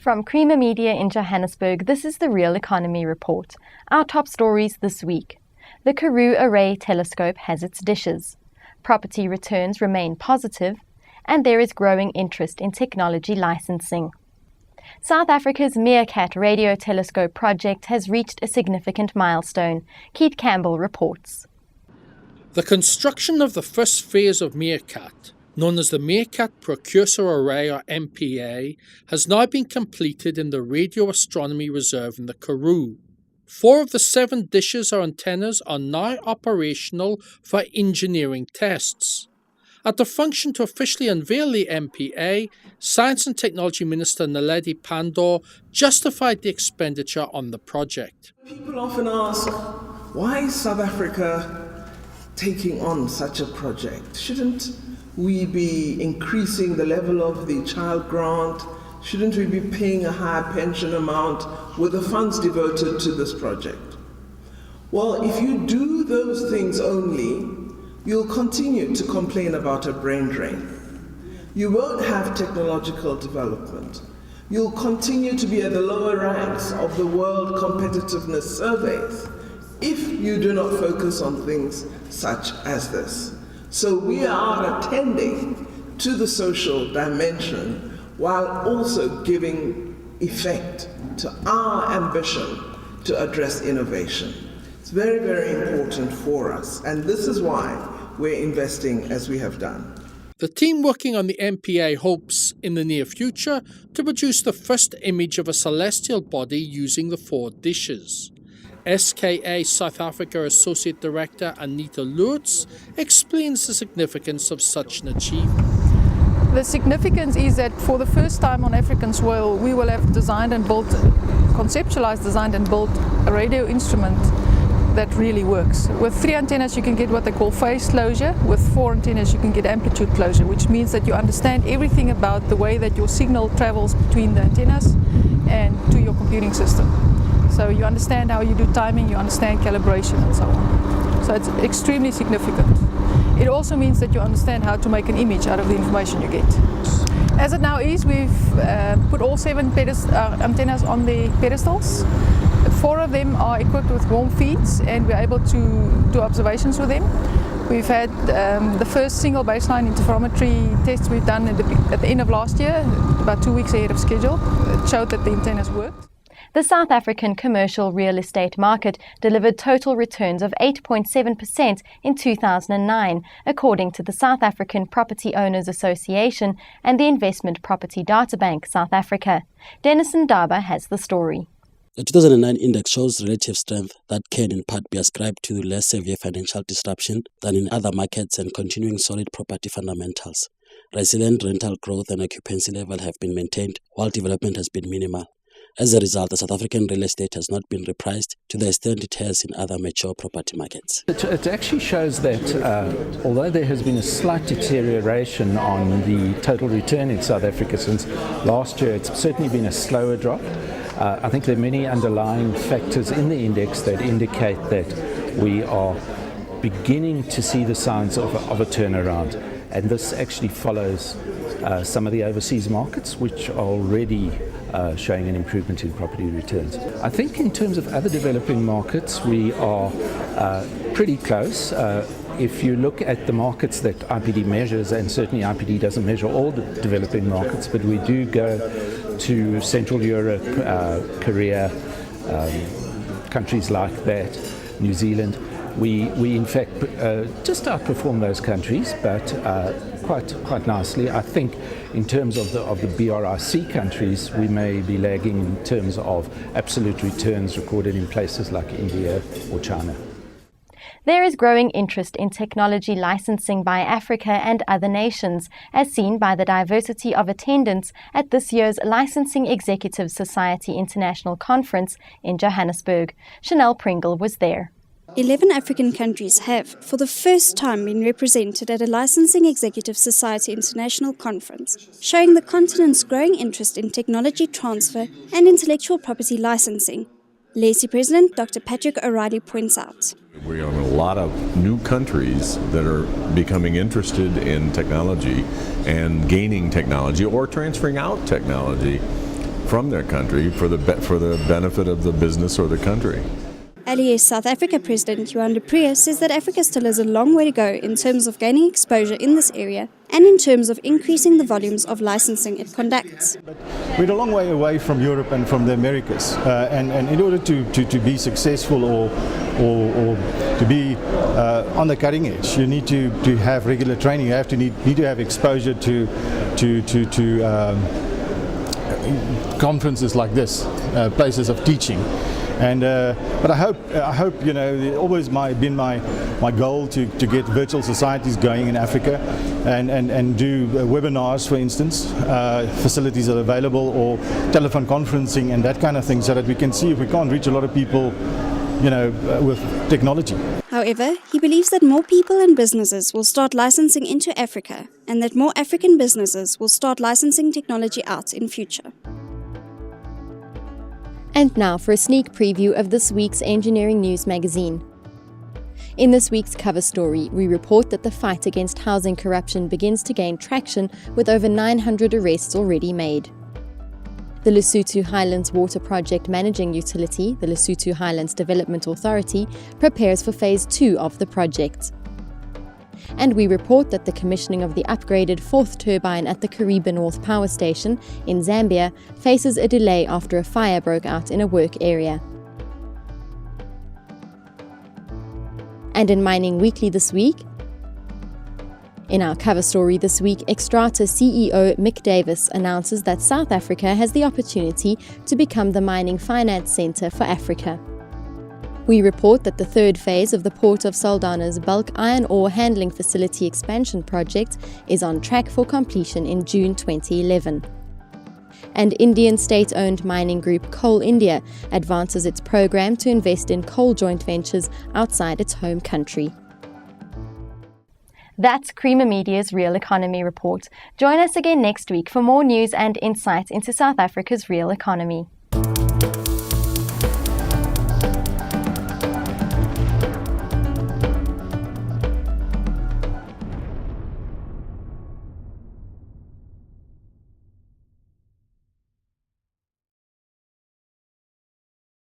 From Creamer Media in Johannesburg, this is the Real Economy Report. Our top stories this week. The Karoo Array Telescope has its dishes. Property returns remain positive, and there is growing interest in technology licensing. South Africa's Meerkat Radio Telescope project has reached a significant milestone. Keith Campbell reports. The construction of the first phase of Meerkat, known as the Meerkat Precursor Array or MPA, has now been completed in the Radio Astronomy Reserve in the Karoo. 4 of the 7 dishes or antennas are now operational for engineering tests. At the function to officially unveil the MPA, Science and Technology Minister Naledi Pandor justified the expenditure on the project. People often ask, why is South Africa taking on such a project? Shouldn't we be increasing the level of the child grant? Shouldn't we be paying a higher pension amount with the funds devoted to this project? Well, if you do those things only, you'll continue to complain about a brain drain. You won't have technological development. You'll continue to be at the lower ranks of the world competitiveness surveys if you do not focus on things such as this. So we are attending to the social dimension while also giving effect to our ambition to address innovation. It's very, very important for us, and this is why we're investing as we have done. The team working on the MPA hopes, in the near future, to produce the first image of a celestial body using the 4 dishes. SKA South Africa Associate Director Anita Lutz explains the significance of such an achievement. The significance is that for the first time on African soil, we will have conceptualized, designed and built a radio instrument that really works. With 3 antennas you can get what they call phase closure. With 4 antennas you can get amplitude closure, which means that you understand everything about the way that your signal travels between the antennas and to your computing system. So you understand how you do timing, you understand calibration and so on. So it's extremely significant. It also means that you understand how to make an image out of the information you get. As it now is, we've put all 7 antennas on the pedestals. 4 of them are equipped with warm feeds, and we're able to do observations with them. We've had the first single baseline interferometry tests we've done at the end of last year, about 2 weeks ahead of schedule. It showed that the antennas worked. The South African commercial real estate market delivered total returns of 8.7% in 2009, according to the South African Property Owners Association and the Investment Property Databank South Africa. Dennis Ndaba has the story. The 2009 index shows relative strength that can in part be ascribed to less severe financial disruption than in other markets and continuing solid property fundamentals. Resilient rental growth and occupancy level have been maintained, while development has been minimal. As a result, the South African real estate has not been repriced to the extent it has in other mature property markets. It actually shows that although there has been a slight deterioration on the total return in South Africa since last year, it's certainly been a slower drop. I think there are many underlying factors in the index that indicate that we are beginning to see the signs of a turnaround. And this actually follows some of the overseas markets, which are already showing an improvement in property returns. I think in terms of other developing markets, we are pretty close. If you look at the markets that IPD measures, and certainly IPD doesn't measure all the developing markets, but we do go to Central Europe, Korea, countries like that, New Zealand. We in fact just outperform those countries, but quite nicely. I think in terms of the BRIC countries, we may be lagging in terms of absolute returns recorded in places like India or China. There is growing interest in technology licensing by Africa and other nations, as seen by the diversity of attendance at this year's Licensing Executive Society International Conference in Johannesburg. Chanel Pringle was there. 11 African countries have, for the first time, been represented at a Licensing Executive Society International Conference, showing the continent's growing interest in technology transfer and intellectual property licensing. LACI President Dr. Patrick O'Reilly points out. We have a lot of new countries that are becoming interested in technology and gaining technology or transferring out technology from their country for the benefit of the business or the country. LES South Africa President Johan de Pre says that Africa still has a long way to go in terms of gaining exposure in this area and in terms of increasing the volumes of licensing it conducts. We're a long way away from Europe and from the Americas, and in order to be successful or to be on the cutting edge, you need to have regular training. You need to have exposure to conferences like this, places of teaching. But I hope it's always been my goal to get virtual societies going in Africa and do webinars, for instance, facilities are available, or telephone conferencing and that kind of thing, so that we can see if we can't reach a lot of people, with technology. However, he believes that more people and businesses will start licensing into Africa and that more African businesses will start licensing technology out in future. And now for a sneak preview of this week's Engineering News magazine. In this week's cover story, we report that the fight against housing corruption begins to gain traction with over 900 arrests already made. The Lesotho Highlands Water Project managing utility, the Lesotho Highlands Development Authority, prepares for Phase 2 of the project. And we report that the commissioning of the upgraded fourth turbine at the Kariba North Power Station in Zambia faces a delay after a fire broke out in a work area. And in Mining Weekly this week, in our cover story this week, Xstrata CEO Mick Davis announces that South Africa has the opportunity to become the mining finance centre for Africa. We report that the third phase of the Port of Saldanha's bulk iron ore handling facility expansion project is on track for completion in June 2011. And Indian state-owned mining group Coal India advances its program to invest in coal joint ventures outside its home country. That's Creamer Media's Real Economy Report. Join us again next week for more news and insight into South Africa's real economy.